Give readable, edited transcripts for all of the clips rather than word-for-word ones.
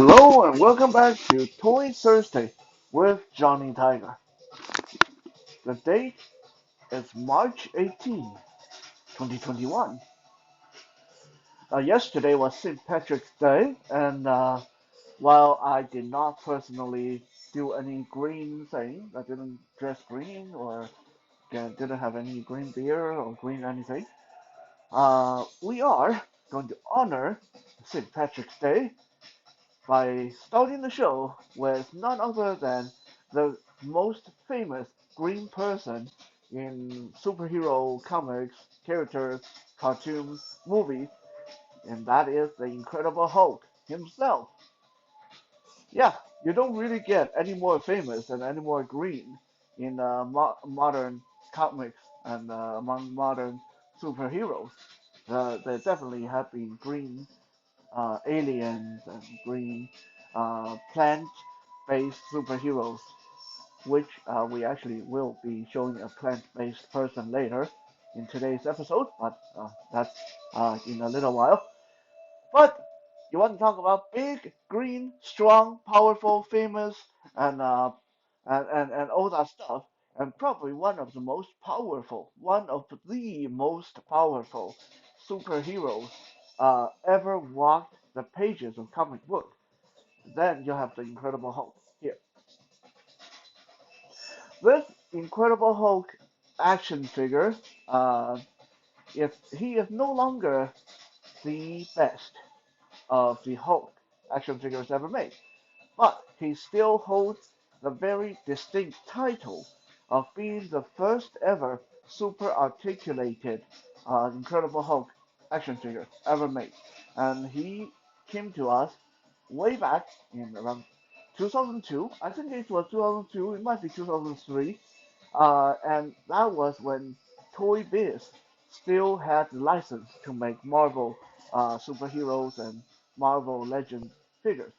Hello and welcome back to Toy Thursday with Johnny Tiger. The date is March 18, 2021. Yesterday was St. Patrick's Day, and while I did not personally do any green thing, I didn't dress green or didn't have any green beer or green anything, we are going to honor St. Patrick's Day by starting the show with none other than the most famous green person in superhero comics, characters, cartoons, movies, and that is the Incredible Hulk himself. Yeah, you don't really get any more famous and any more green in modern comics and among modern superheroes. There definitely have been green aliens and green plant-based superheroes, which we actually will be showing a plant-based person later in today's episode, but that's in a little while. But you want to talk about big, green, strong, powerful, famous, and and all that stuff, and probably one of the most powerful superheroes ever walked the pages of comic book. Then you have the Incredible Hulk here. This Incredible Hulk action figure, uh, if he is no longer the best of the Hulk action figures ever made, but he still holds the very distinct title of being the first ever super articulated Incredible Hulk action figure ever made. And he came to us way back in around 2002. I think it was 2002, it might be 2003. And that was when ToyBiz still had the license to make Marvel superheroes and Marvel Legends figures.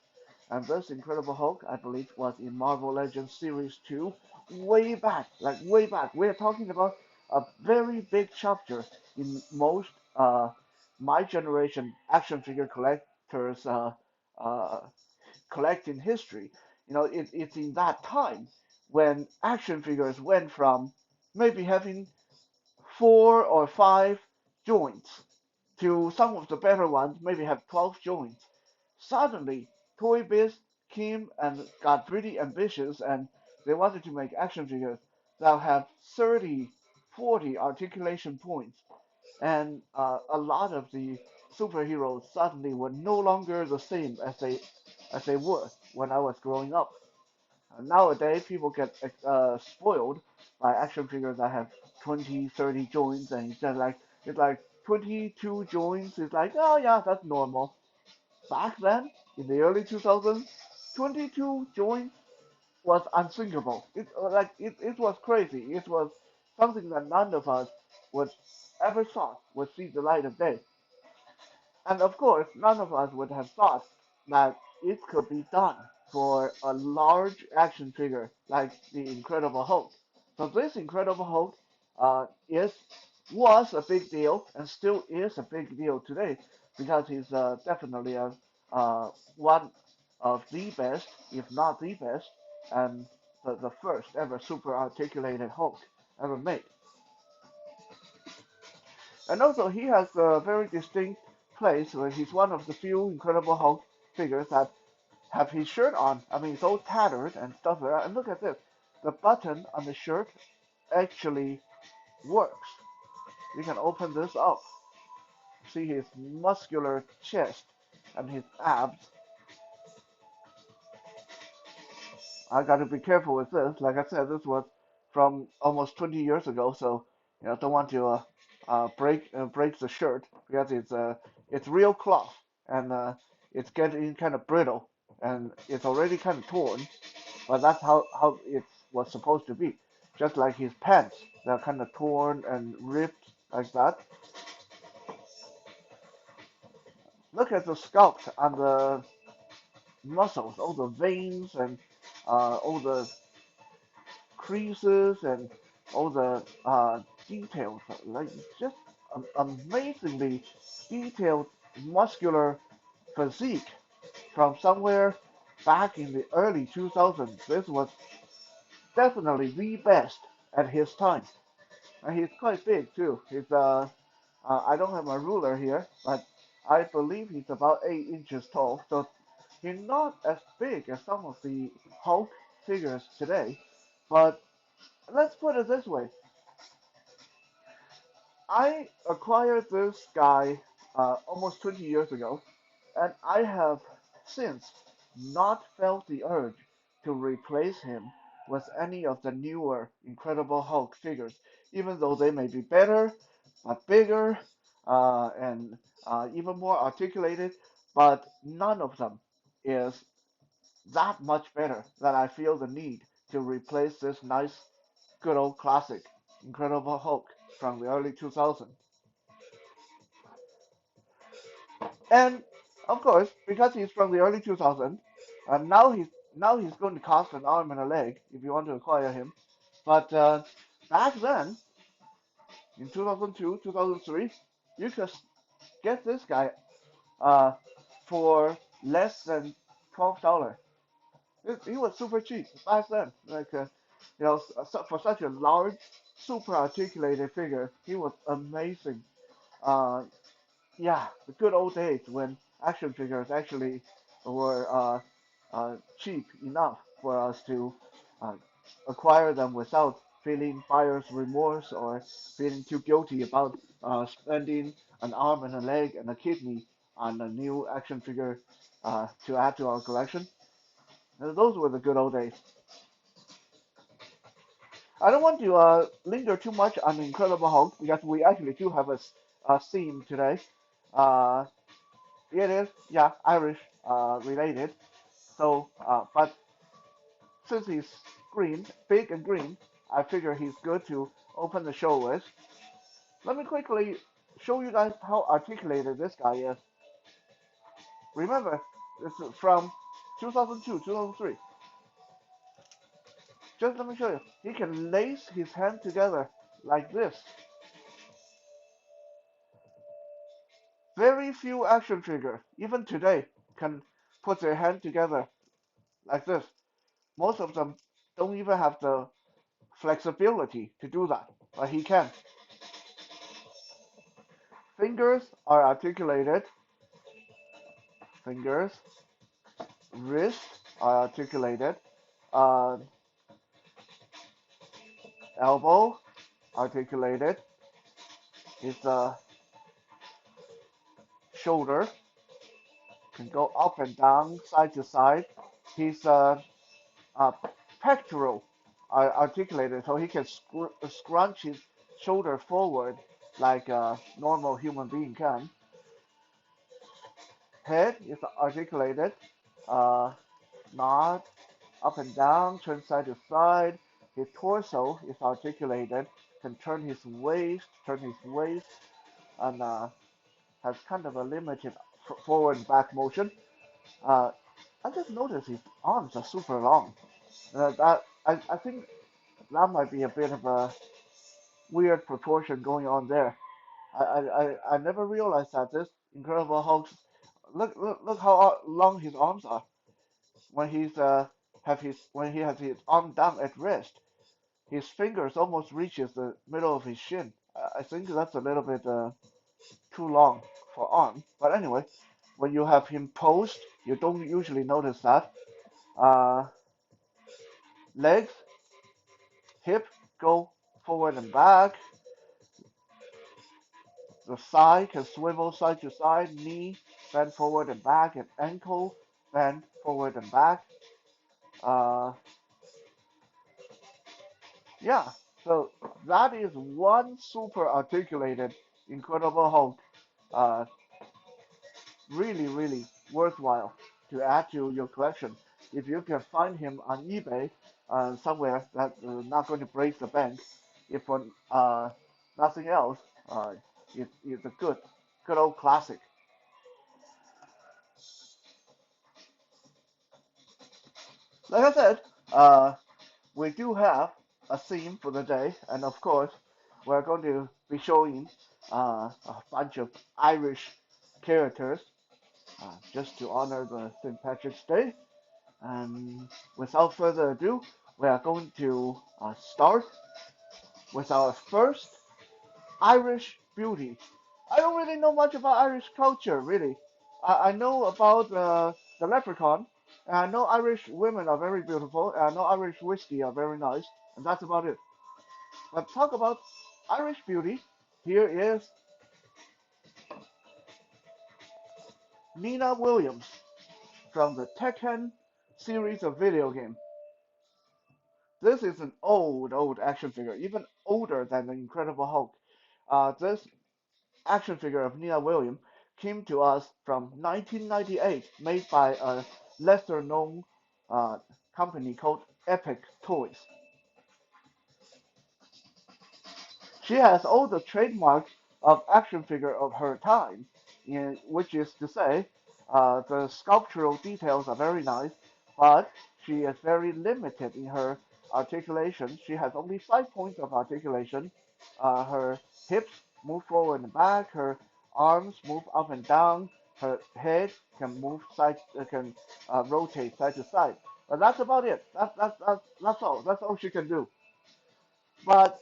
And this Incredible Hulk, I believe, was in Marvel Legends Series 2, way back, like way back. We're talking about a very big chapter in most my generation action figure collectors uh, collecting history. It's in that time when action figures went from maybe having 4 or 5 joints to some of the better ones maybe have 12 joints. Suddenly, Toy Biz came and got pretty ambitious and they wanted to make action figures that have 30, 40 articulation points. And a lot of the superheroes suddenly were no longer the same as they were when I was growing up. Nowadays, people get spoiled by action figures that have 20, 30 joints, and it's like 22 joints. It's like, oh yeah, that's normal. Back then, in the early 2000s, 22 joints was unthinkable. It was crazy. It was something that none of us would ever thought would see the light of day. And of course, none of us would have thought that it could be done for a large action figure like the Incredible Hulk. So this Incredible Hulk is was a big deal and still is a big deal today because he's definitely one of the best, if not the best, and the first ever super articulated Hulk ever made. And also, he has a very distinct place where he's one of the few Incredible Hulk figures that have his shirt on. I mean, it's all tattered and stuff like that. And look at this. The button on the shirt actually works. You can open this up. See his muscular chest and his abs. I got to be careful with this. Like I said, this was from almost 20 years ago, so don't want to break the shirt because it's real cloth and it's getting kind of brittle and it's already kind of torn, but that's how it was supposed to be. Just like his pants, they're kind of torn and ripped like that. Look at the sculpt and the muscles, all the veins and all the creases and all the details, like just amazingly detailed muscular physique. from somewhere back in the early 2000s. This was definitely the best at his time. And he's quite big too. I don't have my ruler here, but I believe he's about 8 inches tall. So he's not as big as some of the Hulk figures today. But let's put it this way: I acquired this guy almost 20 years ago, and I have since not felt the urge to replace him with any of the newer Incredible Hulk figures, even though they may be better, but bigger, and even more articulated, but none of them is that much better that I feel the need to replace this nice, good old classic Incredible Hulk from the early 2000s. And of course, because he's from the early 2000s, now he's going to cost an arm and a leg if you want to acquire him. But back then, in 2002, 2003, you could get this guy uh, for less than $12. He was super cheap back then. Like for such a large, super articulated figure, he was amazing. Uh, Yeah, the good old days when action figures actually were cheap enough for us to uh, acquire them without feeling buyer's remorse or feeling too guilty about spending an arm and a leg and a kidney on a new action figure to add to our collection. And those were the good old days. I don't want to linger too much on the Incredible Hulk because we actually do have a theme today. Uh, It is, yeah, Irish related. So, but since he's green, big and green, I figure he's good to open the show with. Let me quickly show you guys how articulated this guy is. Remember, this is from 2002, 2003. Just let me show you. He can lace his hand together like this. Very few action figure, even today, can put their hand together like this. Most of them don't even have the flexibility to do that, but he can. Fingers are articulated. Fingers, wrists are articulated. Uh, Elbow articulated. His shoulder can go up and down, side to side. His uh, pectoral are articulated, so he can scrunch his shoulder forward like a normal human being can. Head is articulated, uh, nod up and down, turn side to side. His torso is articulated, can turn his waist, and has kind of a limited forward and back motion. Uh, I just noticed his arms are super long. I think that might be a bit of a weird proportion going on there. I never realized that this Incredible Hulk. Look how long his arms are when when he has his arm down at rest. His fingers almost reaches the middle of his shin. I think that's a little bit too long for arm. But anyway, when you have him posed, you don't usually notice that. Uh, Legs, hip go forward and back. The thigh can swivel side to side. Knee bend forward and back, and ankle bend forward and back. Uh, yeah, so that is one super articulated Incredible Hulk. Uh, Really, really worthwhile to add to your collection. If you can find him on eBay somewhere that's not going to break the bank, if for nothing else, uh, it's a good old classic. Like I said, we do have a theme for the day, and of course, we're going to be showing a bunch of Irish characters. just to honor the St. Patrick's Day. And without further ado, we are going to start with our first Irish beauty. I don't really know much about Irish culture, really. I know about the leprechaun, and I know Irish women are very beautiful, and I know Irish whiskey are very nice, and that's about it. But talk about Irish beauty. Here is Nina Williams from the Tekken series of video game. This is an old action figure, even older than the Incredible Hulk. This action figure of Nina Williams came to us from 1998, made by a lesser known uh, company called Epoch Toys. She has all the trademarks of action figure of her time, which is to say, the sculptural details are very nice, but she is very limited in her articulation. She has only 5 points of articulation. Her hips move forward and back. Her arms move up and down. Her head can rotate side to side. But that's about it. That's all. That's all she can do. But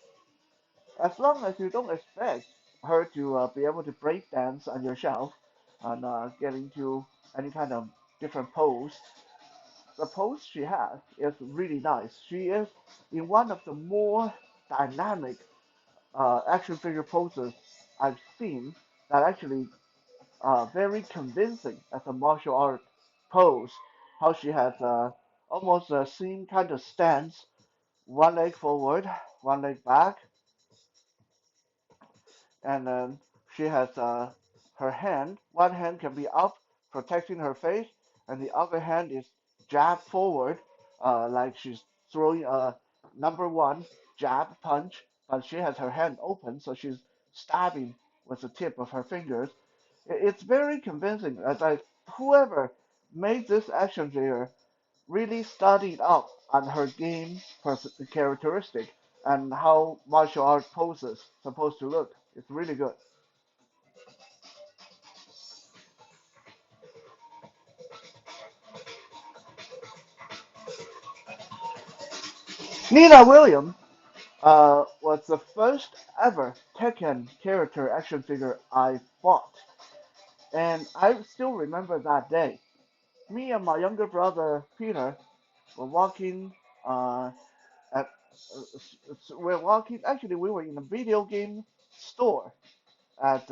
as long as you don't expect her to be able to break dance on your shelf and get into any kind of different pose, the pose she has is really nice. She is in one of the more dynamic action figure poses I've seen that actually very convincing as a martial art pose. How she has almost the same kind of stance, one leg forward, one leg back, and then she has her hand. One hand can be up, protecting her face, and the other hand is jabbed forward, like she's throwing a number one jab punch. But she has her hand open, so she's stabbing with the tip of her fingers. It's very convincing. As I whoever made this action figure really studied up on her game characteristic and how martial art poses supposed to look. It's really good. Nina Williams was the first ever Tekken character action figure I bought, and I still remember that day. Me and my younger brother Peter were walking uh, at we're walking. Actually, we were in a video game store at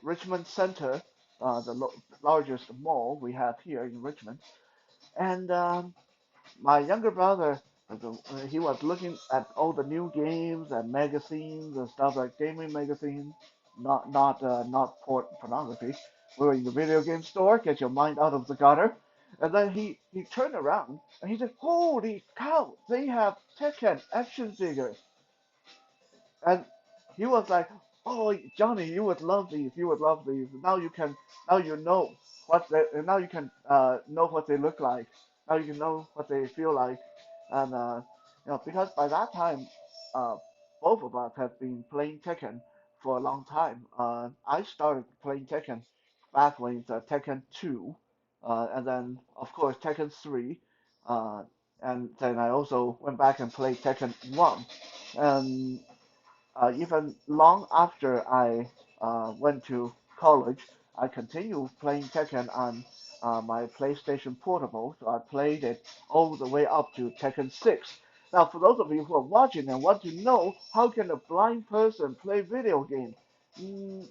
Richmond Center, the largest mall we have here in Richmond, and my younger brother, he was looking at all the new games and magazines and stuff like gaming magazines, not pornography. We were in the video game store. Get your mind out of the gutter. And then he turned around and he said, "Holy cow! They have Tekken action figures." And he was like, "Oh, Johnny, you would love these. You would love these. Now you know now you can know what they look like. Now you can know what they feel like." And because by that time, uh, both of us have been playing Tekken for a long time. I started playing Tekken back when it's Tekken 2, and then of course Tekken 3, uh, and then I also went back and played Tekken 1. And even long after I went to college, I continued playing Tekken on my PlayStation Portable. So I played it all the way up to Tekken 6. Now, for those of you who are watching and want to know how can a blind person play video games,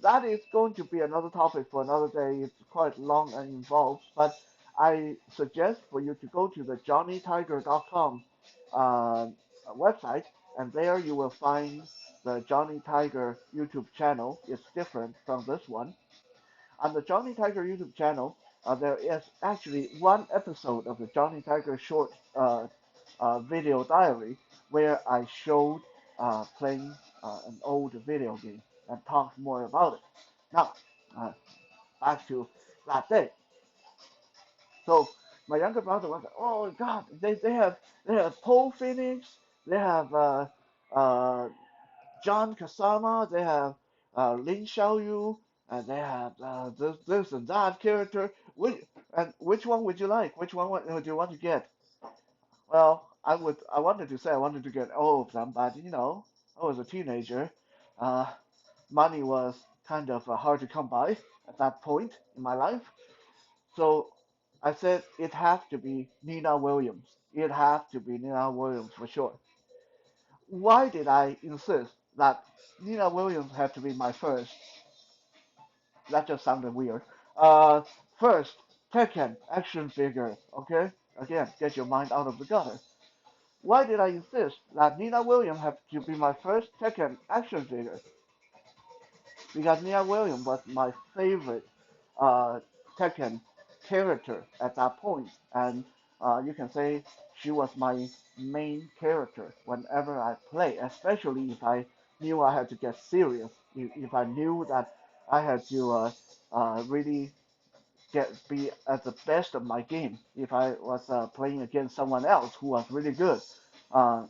that is going to be another topic for another day. It's quite long and involved, but I suggest for you to go to the johnnytiger.com uh, website, and there you will find the Johnny Tiger YouTube channel. Is different from this one. On the Johnny Tiger YouTube channel, there is actually one episode of the Johnny Tiger short video diary where I showed playing an old video game and talked more about it. Now, uh, back to that day. So my younger brother was like, "Oh God, they have Paul Phoenix, they have uh, John Kasama, they have Lin Xiaoyu, and they had this and that character. Which one would you like? Which one would you want to get? Well, I wanted to say I wanted to get all of them, but I was a teenager. Uh, Money was kind of hard to come by at that point in my life. So I said it had to be Nina Williams. It had to be Nina Williams for sure. Why did I insist that Nina Williams had to be my first? That just sounded weird. Uh, First, Tekken action figure. Okay, again, get your mind out of the gutter. Why did I insist that Nina Williams had to be my first Tekken action figure? Because Nia Williams was my favorite uh, Tekken character at that point, and you can say she was my main character whenever I play, especially if I knew I had to get serious, if I knew that I had to really be at the best of my game. If I was playing against someone else who was really good, uh,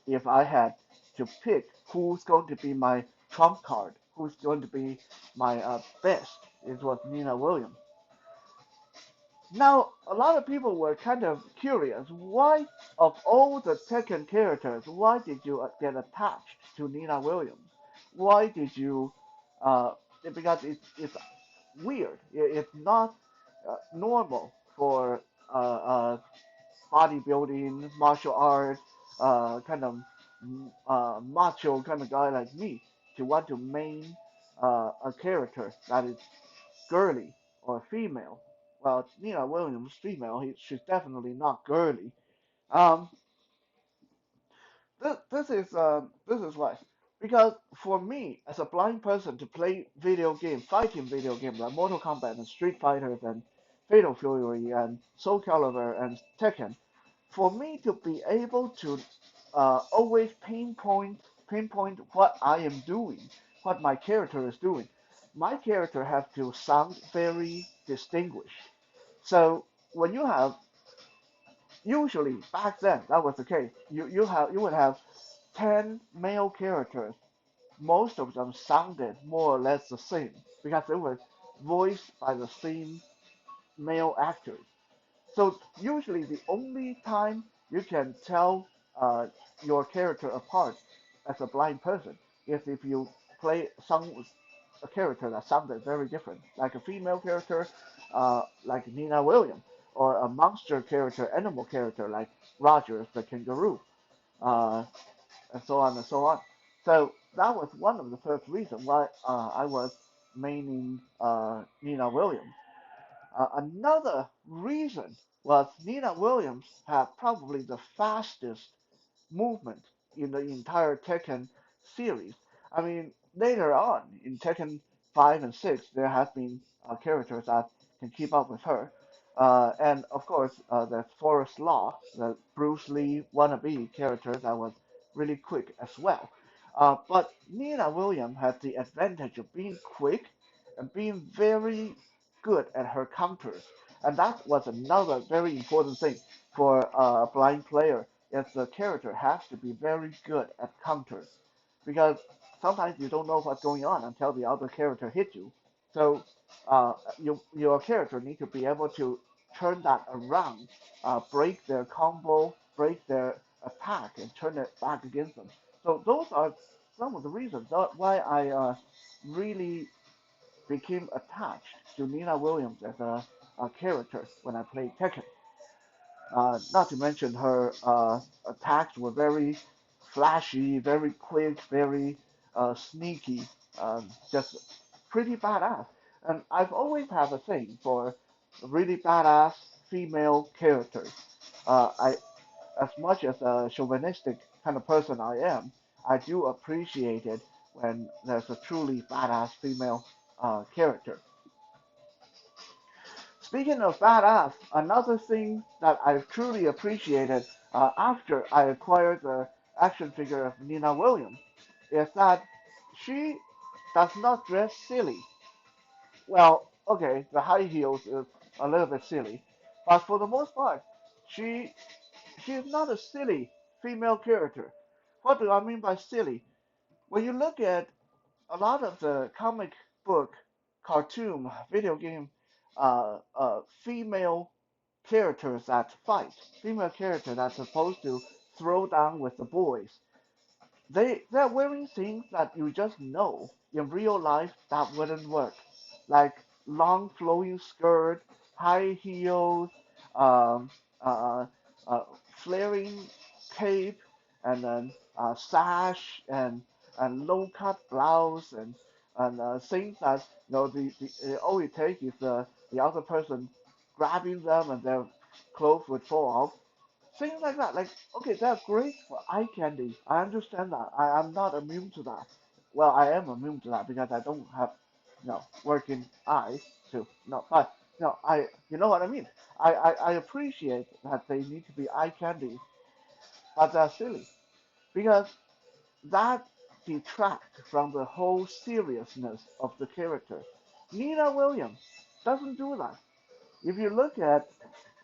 if I had to pick who's going to be my trump card, who's going to be my best, it was Nina Williams. Now, a lot of people were kind of curious why, of all the Tekken characters, why did you get attached to Nina Williams? Why did you? Uh, because it's weird. It's not normal for bodybuilding, martial arts, kind of macho kind of guy like me to want to main a character that is girly or female. Well, Nina Williams, female, she's definitely not girly. Um, this is why. Because for me, as a blind person, to play fighting video games like Mortal Kombat and Street Fighters and Fatal Fury and Soul Calibur and Tekken, for me to be able to always pinpoint what I am doing, what my character is doing, my character has to sound very distinguished. So when you have usually back then that was the case, you would have 10 male characters. Most of them sounded more or less the same because they were voiced by the same male actors. So usually the only time you can tell uh, your character apart as a blind person is if you play a character that sounded very different, like a female character, like Nina Williams, or a monster character, animal character like Rogers the kangaroo, uh, and so on and so on. So that was one of the first reasons why I was maining Nina Williams. Another reason was Nina Williams had probably the fastest movement in the entire Tekken series. I mean, later on in Tekken 5 and 6, there have been characters that can keep up with her. And of course, there's Forrest Law, the Bruce Lee wannabe character that was really quick as well. But Nina Williams had the advantage of being quick and being very good at her counters. And that was another very important thing for a blind player is the character has to be very good at counters because sometimes you don't know what's going on until the other character hits you. So your character need to be able to turn that around, break their combo, break their attack, and turn it back against them. So those are some of the reasons why I really became attached to Nina Williams as a character when I played Tekken. Not to mention her attacks were very flashy, very quick, very sneaky, just pretty badass. And I've always had a thing for really badass female characters. As much as a chauvinistic kind of person I am, I do appreciate it when there's a truly badass female character. Speaking of badass, another thing that I've truly appreciated after I acquired the action figure of Nina Williams is that she does not dress silly. Well, okay, the high heels is a little bit silly, but for the most part, she she is not a silly female character. What do I mean by silly? When you look at a lot of the comic book cartoon video game female characters that fight, female character that's supposed to throw down with the boys. They're wearing things that you just know in real life that wouldn't work, like long flowing skirt, high heels, um, uh, uh, flaring cape, and then sash and low cut blouse and things that all it takes is the other person grabbing them and their clothes would fall off. Things like that. Like, okay, that's great for eye candy. I understand that. I'm not immune to that. Well, I am immune to that because I don't have, working eyes too. No, but no, you know what I mean. I appreciate that they need to be eye candy, but that's silly because that detracts from the whole seriousness of the character. Nina Williams doesn't do that. If you look at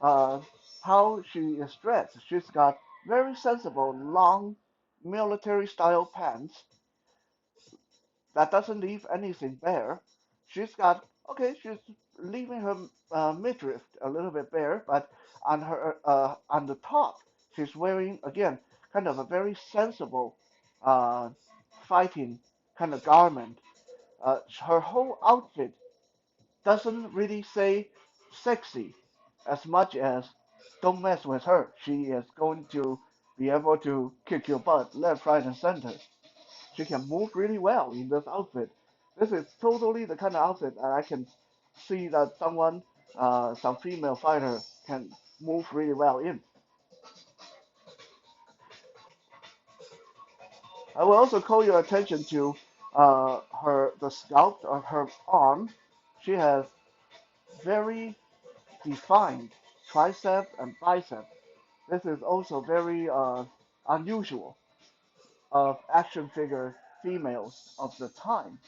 uh, how she is dressed, she's got very sensible, long military style pants that doesn't leave anything bare. She's got, okay, she's leaving her midriff a little bit bare, but on the top, she's wearing, again, kind of a very sensible uh, fighting kind of garment. Her whole outfit doesn't really say sexy as much as don't mess with her. She is going to be able to kick your butt left, right, and center. She can move really well in this outfit. This is totally the kind of outfit that I can see that some female fighter can move really well in. I will also call your attention to the sculpt of her arm. She has very defined tricep and bicep. This is also very unusual of action figure females of the time.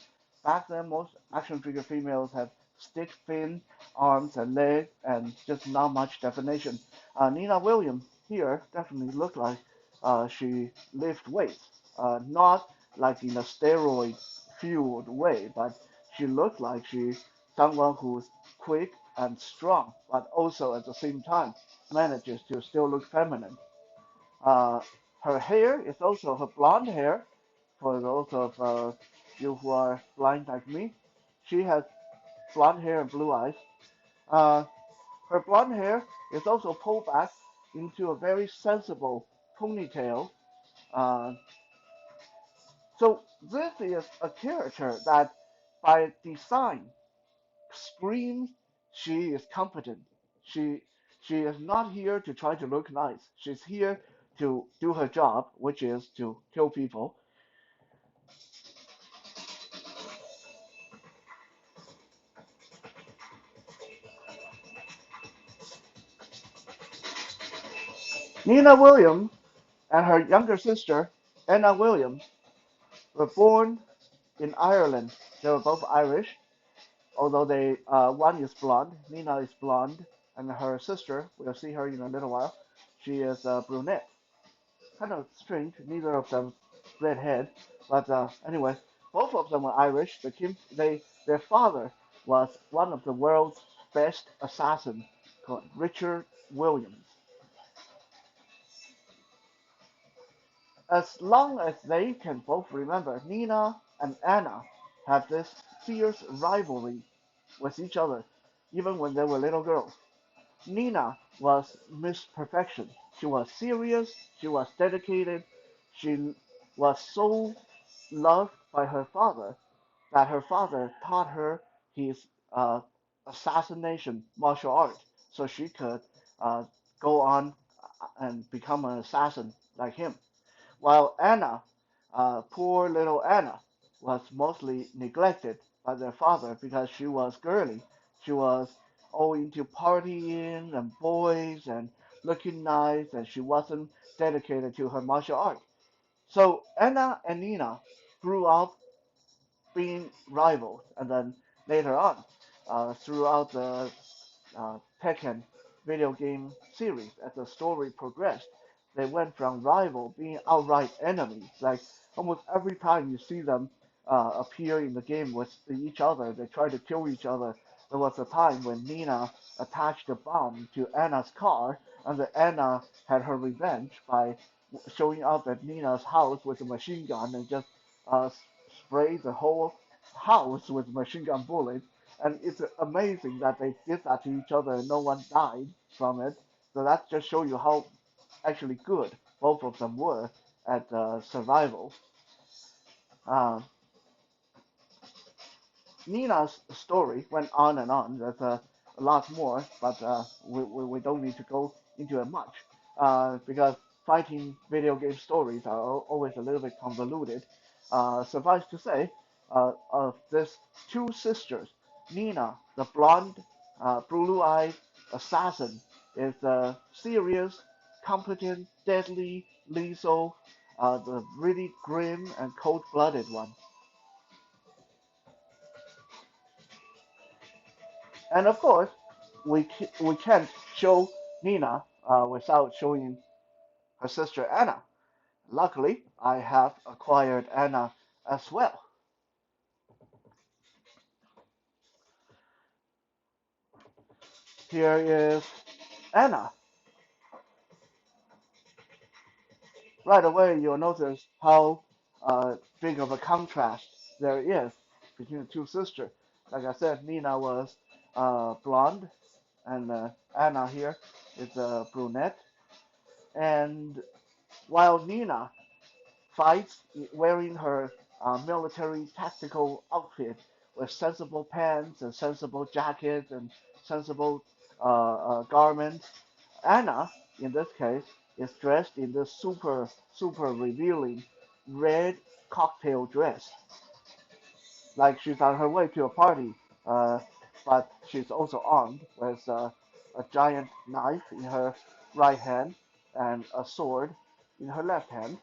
Back then, most action figure females have stick thin arms and legs and just not much definition. Nina Williams here definitely looked like she lift weights, not like in a steroid fueled way, but she looked like she's someone who's quick and strong, but also at the same time manages to still look feminine. Uh, Her hair is also her blonde hair. For those of you who are blind like me, she has blonde hair and blue eyes. Uh, Her blonde hair is also pulled back into a very sensible ponytail. Uh, so this is a character that, by design, screams she is competent. She she is not here to try to look nice. She's here to do her job, which is to kill people. Nina Williams and her younger sister, Anna Williams, were born in Ireland. They were both Irish, although one is blonde. Nina is blonde, and her sister, we'll see her in a little while, she is a brunette. Kind of strange, neither of them redhead, but anyway, both of them were Irish. Their father was one of the world's best assassins, called Richard Williams. As long as they can both remember, Nina and Anna have this fierce rivalry with each other, even when they were little girls. Nina was Miss Perfection. She was serious, she was dedicated, she was so loved by her father that her father taught her his assassination martial art so she could uh, go on and become an assassin like him. While Anna, poor little Anna, was mostly neglected by their father because she was girly. She was all into partying and boys and looking nice, and she wasn't dedicated to her martial art. So Anna and Nina grew up being rivals, and then later on, throughout the Tekken video game series, as the story progressed, they went from rival being outright enemies. Like almost every time you see them appear in the game with each other. They try to kill each other. There was a time when Nina attached a bomb to Anna's car, and then Anna had her revenge by showing up at Nina's house with a machine gun and just spray the whole house with machine gun bullets. And it's amazing that they did that to each other and no one died from it. So that just shows you how actually good both of them were at survival. Uh, Nina's story went on and on. There's a lot more, but we don't need to go into it much because fighting video game stories are always a little bit convoluted. Suffice to say, of these two sisters, Nina, the blonde, blue-eyed assassin, is the serious, competent, deadly, lethal, the really grim and cold-blooded one. And of course, we can't show Nina without showing her sister Anna. Luckily, I have acquired Anna as well. Here is Anna. Right away, you'll notice how big of a contrast there is between the two sisters. Like I said, Nina was blonde, and Anna here is a brunette. And while Nina fights wearing her military tactical outfit with sensible pants and sensible jackets and sensible garments. Anna, in this case, is dressed in this super revealing red cocktail dress, like she's on her way to a party. Uh, but she's also armed with a giant knife in her right hand and a sword in her left hand.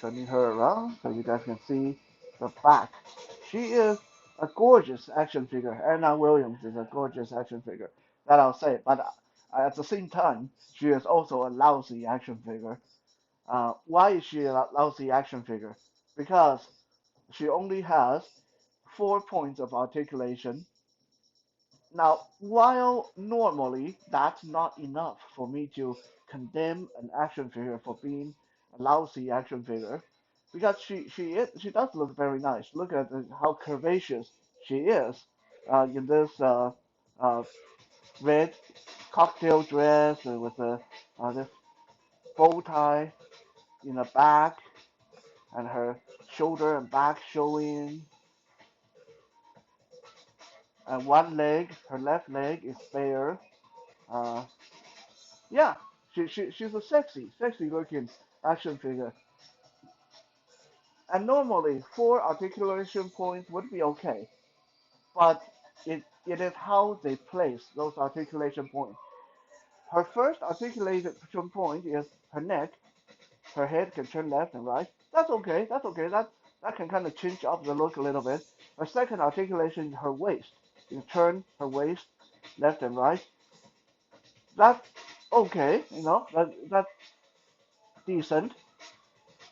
Turning her around so you guys can see the back. She is a gorgeous action figure. Anna Williams is a gorgeous action figure. That I'll say. But at the same time, she is also a lousy action figure. Why is she a lousy action figure? Because she only has 4 points of articulation. Now, while normally that's not enough for me to condemn an action figure for being a lousy action figure, because she does look very nice. Look at how curvaceous she is in this uh, red cocktail dress with this bow tie in the back and her shoulder and back showing, and one leg, her left leg is bare. Uh, Yeah, she's a sexy looking action figure. And normally, 4 articulation points would be okay, but it is how they place those articulation points. Her first articulation point is her neck. Her head can turn left and right. That's okay. That's okay. That can kind of change up the look a little bit. Her second articulation is her waist. You turn her waist left and right. That's okay. That's decent.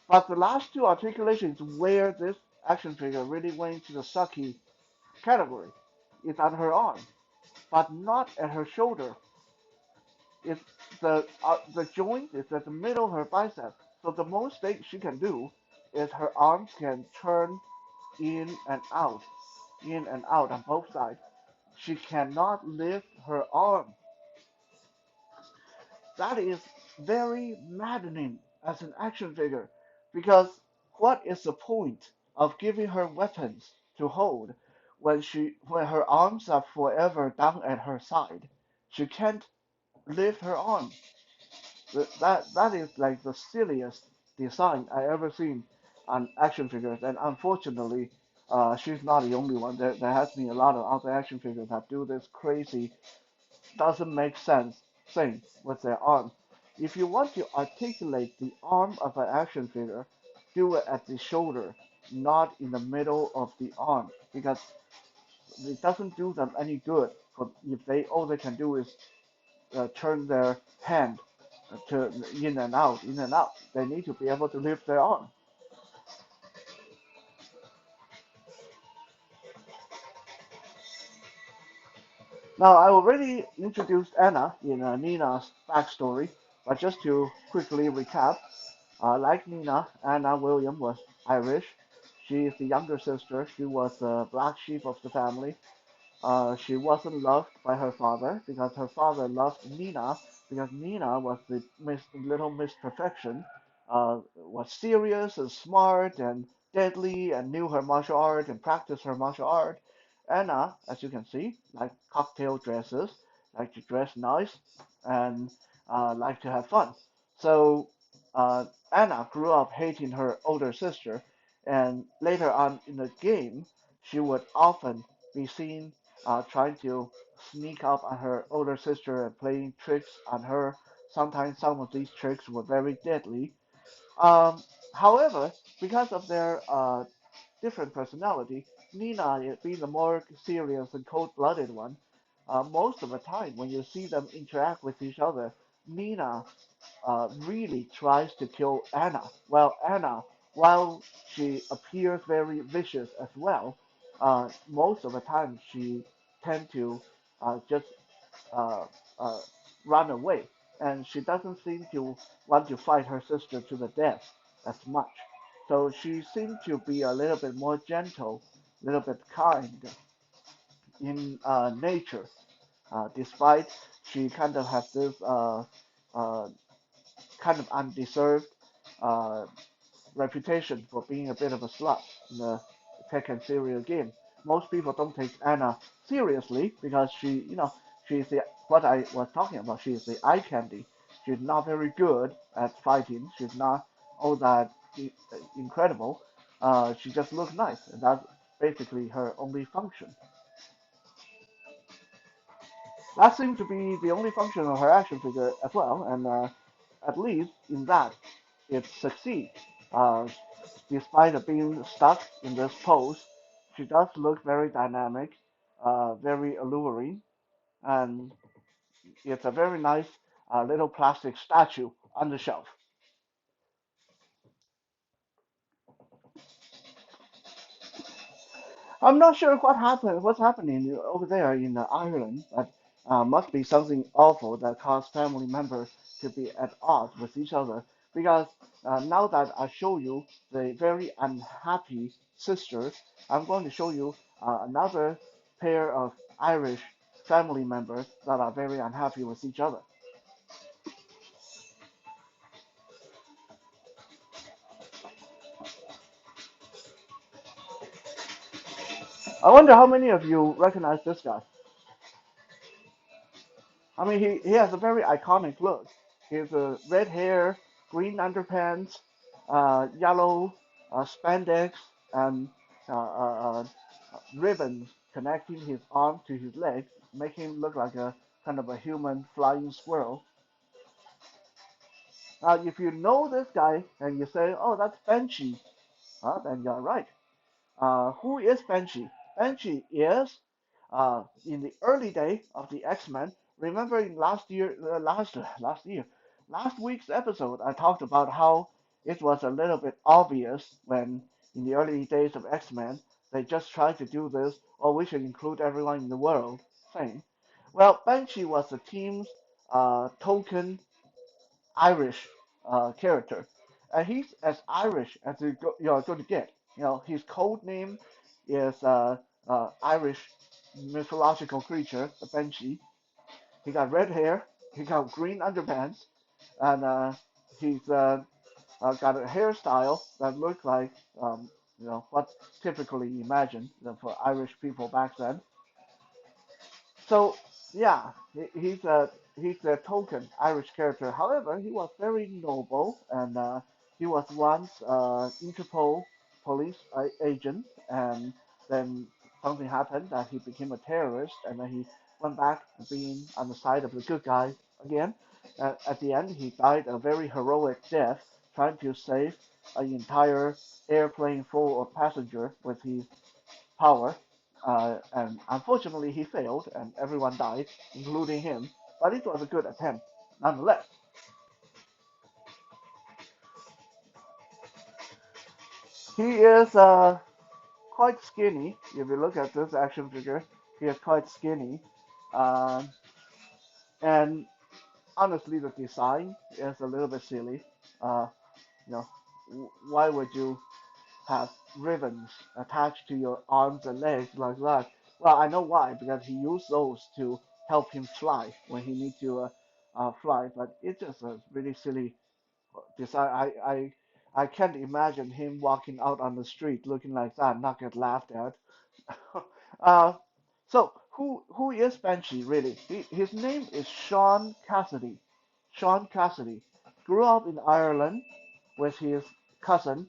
But the last two articulations where this action figure really went into the sucky category is on her arm, but not at her shoulder. It's the joint is at the middle of her bicep. So the most thing she can do is her arms can turn in and out, in and out on both sides. She cannot lift her arm. That is very maddening as an action figure, because what is the point of giving her weapons to hold when her arms are forever down at her side? She can't lift her arm. That is like the silliest design I ever seen on action figures, and unfortunately, she's not the only one. There has been a lot of other action figures that do this crazy, doesn't make sense thing with their arm. If you want to articulate the arm of an action figure, do it at the shoulder, not in the middle of the arm, because it doesn't do them any good. For if they all they can do is turn their hand to in and out, in and out. They need to be able to live their own. Now, I already introduced Anna in Nina's backstory, but just to quickly recap, like Nina, Anna William was Irish. She is the younger sister. She was the black sheep of the family. She wasn't loved by her father because her father loved Nina because Nina was the little Miss Perfection, was serious and smart and deadly and knew her martial art and practiced her martial art. Anna, as you can see, like cocktail dresses, like to dress nice and like to have fun. So uh, Anna grew up hating her older sister, and later on in the game, she would often be seen trying to sneak up on her older sister and playing tricks on her. Sometimes some of these tricks were very deadly. Um, However, because of their different personality, Nina being the more serious and cold-blooded one, most of the time when you see them interact with each other, Nina really tries to kill Anna. Well, Anna, while she appears very vicious as well, most of the time she tend to just uh, uh, run away, and she doesn't seem to want to fight her sister to the death as much. So she seems to be a little bit more gentle, a little bit kind in nature, despite she kind of has this uh, kind of undeserved uh, reputation for being a bit of a slut in the Tekken serial game. Most people don't take Anna seriously because she's the what I was talking about. She's the eye candy. She's not very good at fighting. She's not all that incredible. She just looks nice, and that's basically her only function. That seems to be the only function of her action figure as well, and at least in that, it succeeds. Uh, Despite of being stuck in this pose, she does look very dynamic, very alluring, and it's a very nice little plastic statue on the shelf. I'm not sure what's happening over there in Ireland, but must be something awful that caused family members to be at odds with each other. Because now that I show you the very unhappy sisters, I'm going to show you another pair of Irish family members that are very unhappy with each other. I wonder how many of you recognize this guy. I mean, he has a very iconic look. He has red hair, green underpants, yellow spandex, and ribbons connecting his arm to his leg, making him look like a kind of a human flying squirrel. Now, if you know this guy and you say, "Oh, that's Banshee," then you're right. Who is Banshee? Banshee is in the early day of the X-Men. Remember in last week's episode, I talked about how it was a little bit obvious when in the early days of X-Men they just tried to do this, or we should include everyone in the world thing. Well, Banshee was the team's token Irish character, and he's as Irish as you're going to get. His code name is Irish mythological creature, the Banshee. He got red hair, he got green underpants, and he's got a hairstyle that looks like what's typically imagined for Irish people back then. So yeah, he's a token Irish character. However, he was very noble, and he was once Interpol police agent, and then something happened that he became a terrorist, and then he went back to being on the side of the good guys again. At the end, he died a very heroic death, trying to save an entire airplane full of passengers with his power, and unfortunately he failed, and everyone died, including him. But it was a good attempt, nonetheless. He is quite skinny. If you look at this action figure, he is quite skinny. Um, and honestly, the design is a little bit silly. Uh, you know, why would you have ribbons attached to your arms and legs like that? Well, I know why, because he used those to help him fly when he needs to fly. But it's just a really silly design. I can't imagine him walking out on the street looking like that, and not get laughed at. uh, so who is Banshee really? His name is Sean Cassidy. Sean Cassidy grew up in Ireland with his cousin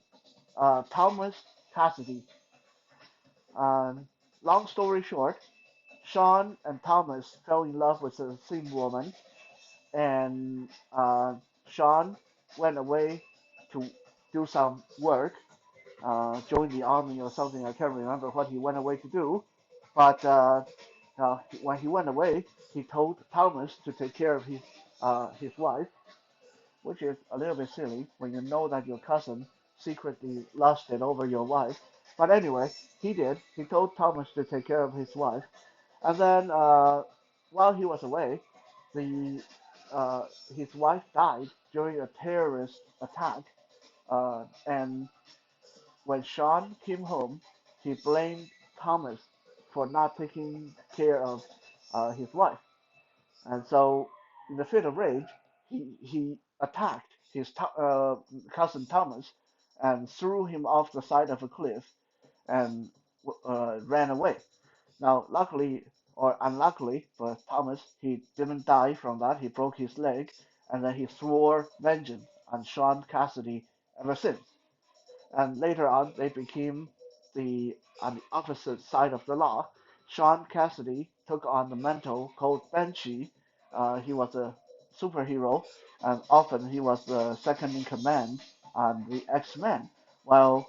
Thomas Cassidy. Um, Long story short, Sean and Thomas fell in love with the same woman, and Sean went away to do some work, join the army or something. I can't remember what he went away to do, but when he went away, he told Thomas to take care of his wife, which is a little bit silly when you know that your cousin secretly lusted over your wife. But anyway, he did. He told Thomas to take care of his wife, and then while he was away, the his wife died during a terrorist attack, and when Sean came home, he blamed Thomas for not taking care of his wife. And so, in a fit of rage, he attacked his cousin Thomas and threw him off the side of a cliff and ran away. Now, luckily or unluckily for Thomas, he didn't die from that. He broke his leg, and then he swore vengeance on Sean Cassidy ever since. And later on they became on the opposite side of the law. Sean Cassidy took on the mantle called Banshee. He was a superhero, and often he was the second in command on the X-Men, while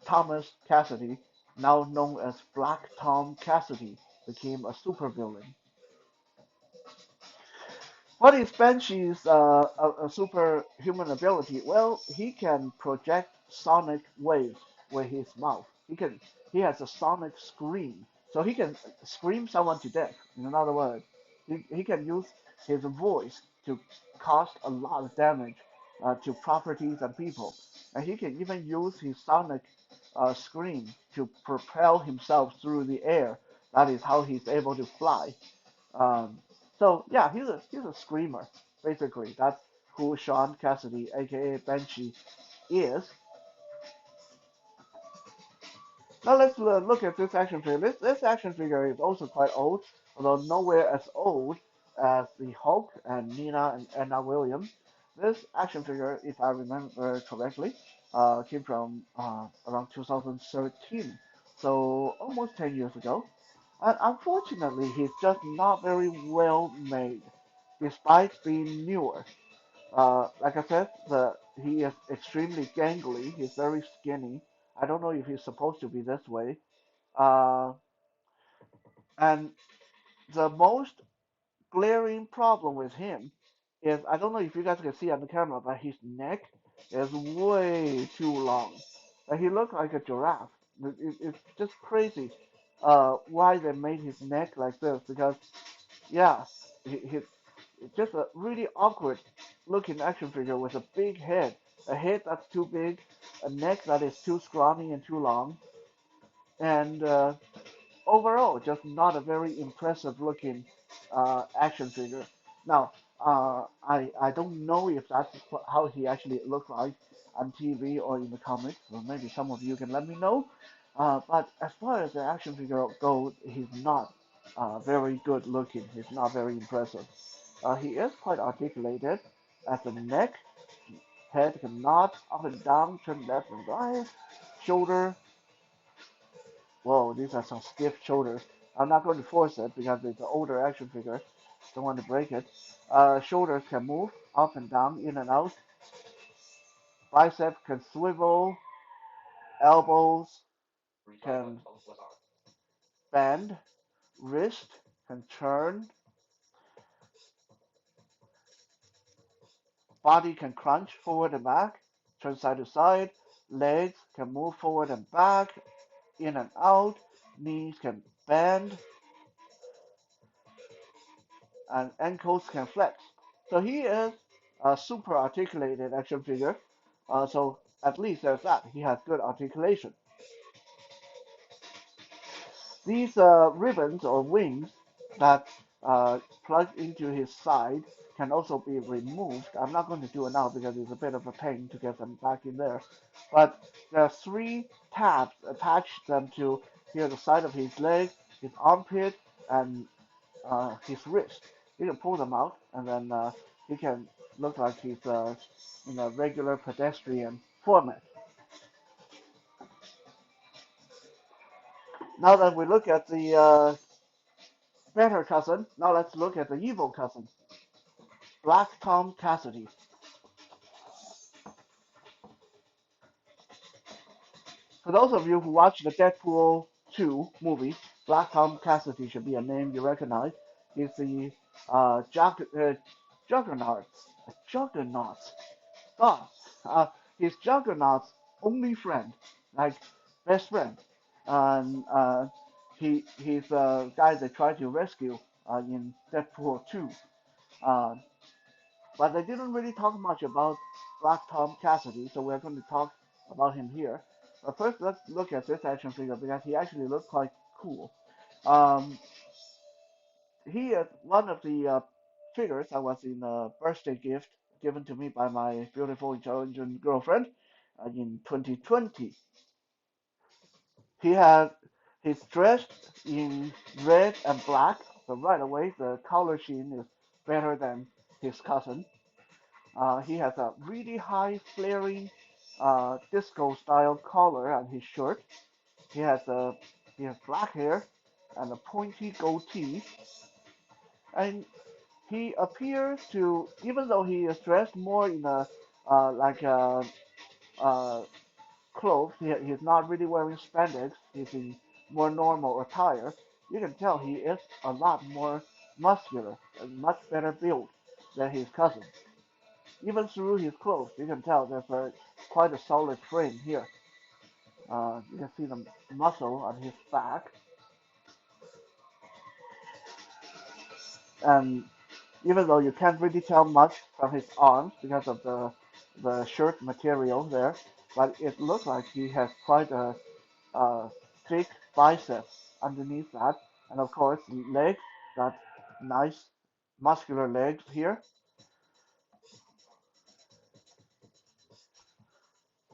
Thomas Cassidy, now known as Black Tom Cassidy, became a supervillain. What is Banshee's a superhuman ability? Well, he can project sonic waves with his mouth. He has a sonic scream, so he can scream someone to death. In other words, he can use his voice to cause a lot of damage to properties and people, and he can even use his sonic scream to propel himself through the air. That is how he's able to fly. Um, so yeah, he's a screamer basically. That's who Sean Cassidy, aka Banshee, is. Now let's look at this action figure. This action figure is also quite old, although nowhere as old as the Hulk and Nina and Anna Williams. This action figure, if I remember correctly, came from around 2013, so almost 10 years ago. And unfortunately, he's just not very well made, despite being newer. Like I said, he is extremely gangly. He's very skinny. I don't know if he's supposed to be this way. Uh, and the most glaring problem with him is I don't know if you guys can see on the camera, but his neck is way too long. Like he looks like a giraffe. It's just crazy why they made his neck like this because yeah, his it's just a really awkward looking action figure with a big head, a head that's too big, a neck that is too scrawny and too long, and overall just not a very impressive looking action figure. Now, I don't know if that's how he actually looked like on TV or in the comics, or maybe some of you can let me know. But as far as the action figure goes, he's not very good looking. He's not very impressive. He is quite articulated as the neck, head can nod up and down, turn left and right, shoulder. Whoa, these are some stiff shoulders. I'm not going to force it because it's an older action figure. Don't want to break it. Shoulders can move up and down, in and out. Bicep can swivel. Elbows can bend. Wrist can turn. Body can crunch forward and back, turn side to side. legs can move forward and back, in and out, knees can bend, and ankles can flex. So he is a super articulated action figure. So at least there's that. He has good articulation. These ribbons or wings that plug into his side can also be removed. I'm not going to do it now because it's a bit of a pain to get them back in there. But there are three tabs attached them to here the side of his leg, his armpit, and his wrist. You can pull them out, and then he can look like he's in a regular pedestrian format. Now that we look at the better cousin, now let's look at the evil cousin, Black Tom Cassidy. For those of you who watched the Deadpool 2 movie, Black Tom Cassidy should be a name you recognize. He's the Juggernaut. Juggernaut. God, he's Juggernaut's only friend, like best friend. And he's the guy they tried to rescue in Deadpool 2. Uh, but they didn't really talk much about Black Tom Cassidy, so we're going to talk about him here. But first, let's look at this action figure because he actually looks quite cool. Um, he is one of the figures that was in a birthday gift given to me by my beautiful, intelligent girlfriend in 2020. He had he's dressed in red and black, so right away the color scheme is better than his cousin. He has a really high flaring disco style collar on his shirt. He has a he has black hair and a pointy goatee, and he appears to, even though he is dressed more in a like a clothes, he's not really wearing spandex. He's in more normal attire. You can tell he is a lot more muscular and much better built than his cousin. Even through his clothes, you can tell there's quite a solid frame here. You can see the muscle on his back, and even though you can't really tell much from his arms because of the shirt material there, but it looks like he has quite a thick biceps underneath that, and of course legs, got nice muscular legs here.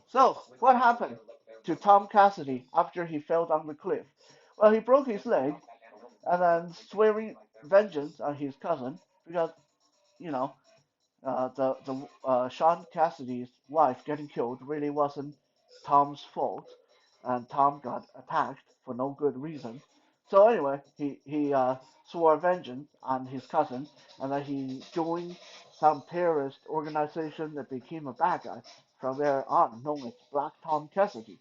So what happened to Tom Cassidy after he fell down the cliff? Well, he broke his leg and then swearing vengeance on his cousin because you know the Sean Cassidy's wife getting killed really wasn't Tom's fault, and Tom got attacked for no good reason. So anyway, he swore vengeance on his cousin, and then he joined some terrorist organization that became a bad guy from there on, known as Black Tom Cassidy.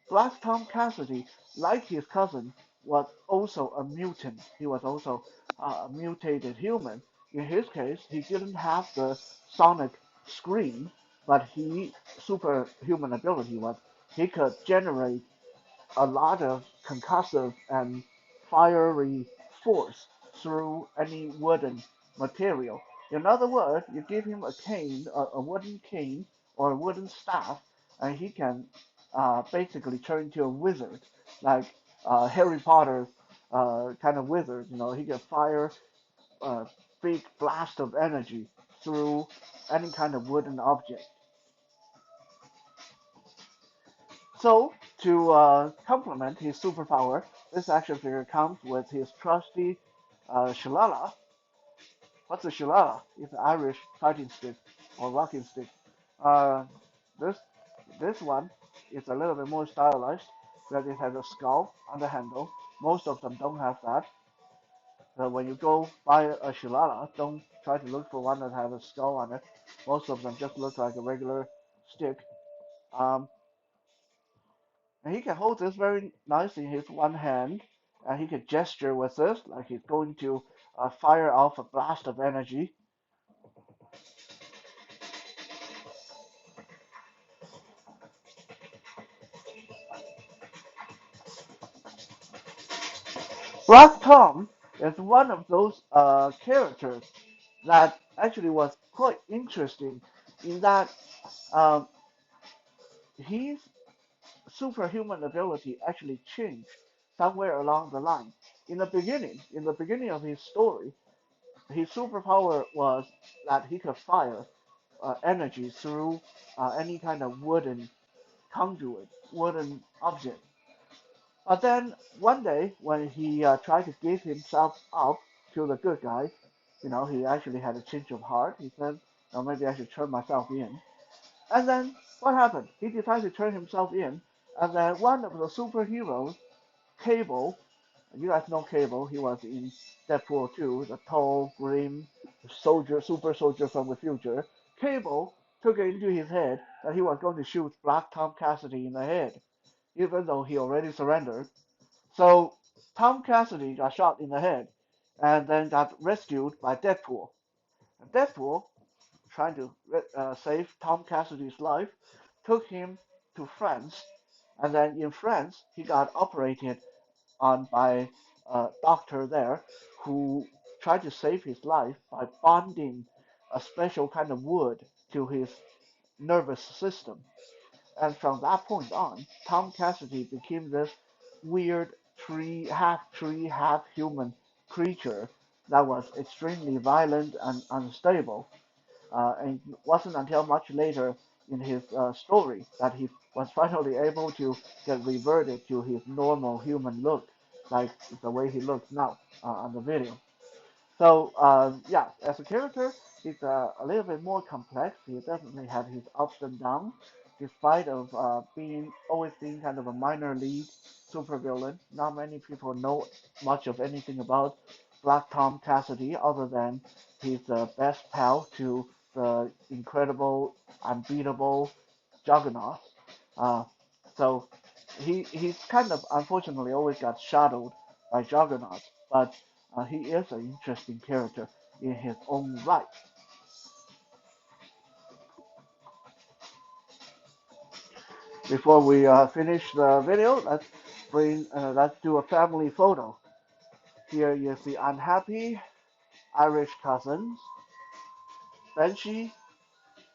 Black Tom Cassidy, like his cousin, was also a mutant. He was also a mutated human. In his case, he didn't have the sonic scream, but he superhuman ability was he could generate a lot of concussive and fiery force through any wooden material. In other words, you give him a cane, a wooden cane or a wooden staff, and he can basically turn into a wizard, like Harry Potter kind of wizard. You know, he can fire a big blast of energy through any kind of wooden object. So, to complement his superpower, this action figure comes with his trusty shillelagh. What's a shillelagh? It's an Irish fighting stick or walking stick. Uh, this this one is a little bit more stylized because it has a skull on the handle. Most of them don't have that. So when you go buy a shillelagh, don't try to look for one that has a skull on it. Most of them just look like a regular stick. Um, And he can hold this very nice in his one hand, and he can gesture with this like he's going to fire off a blast of energy. Black Tom is one of those characters that actually was quite interesting in that um, his superhuman ability actually changed somewhere along the line. In the beginning of his story, his superpower was that he could fire energy through any kind of wooden conduit, wooden object. But then one day, when he tried to give himself up to the good guys, he actually had a change of heart. He said, "Oh, maybe I should turn myself in." And then what happened? He decided to turn himself in, and then one of the superheroes, Cable, you guys know Cable. He was in Deadpool 2, the tall, grim soldier, super soldier from the future. Cable took it into his head that he was going to shoot Black Tom Cassidy in the head, even though he already surrendered. So Tom Cassidy got shot in the head and then got rescued by Deadpool. And Deadpool, trying to save Tom Cassidy's life, took him to France. And then in France, he got operated on by a doctor there who tried to save his life by bonding a special kind of wood to his nervous system. And from that point on, Tom Cassidy became this weird tree, half human creature that was extremely violent and unstable. And it wasn't until much later in his story that he was finally able to get reverted to his normal human look, like the way he looks now on the video. So yeah, as a character, he's a little bit more complex. He definitely had his ups and downs, despite of being always being kind of a minor league supervillain. Not many people know much of anything about Black Tom Cassidy other than he's the best pal to the incredible, unbeatable Juggernaut. Uh, so he's kind of unfortunately always got shadowed by Juggernaut, but he is an interesting character in his own right. Before we finish the video, let's do a family photo. Here is the unhappy Irish cousins, Banshee,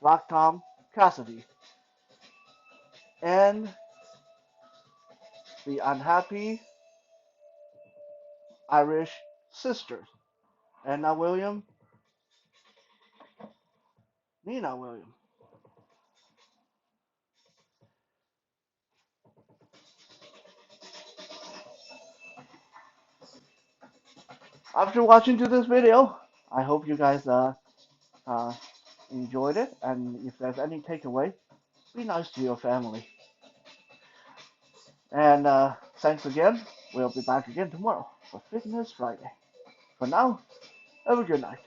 Black Tom, Cassidy, and the unhappy Irish sisters, Anna William, Nina William. After watching to this video, I hope you guys uh, enjoyed it, and if there's any takeaway, be nice to your family. And thanks again. We'll be back again tomorrow for Fitness Friday. For now, have a good night.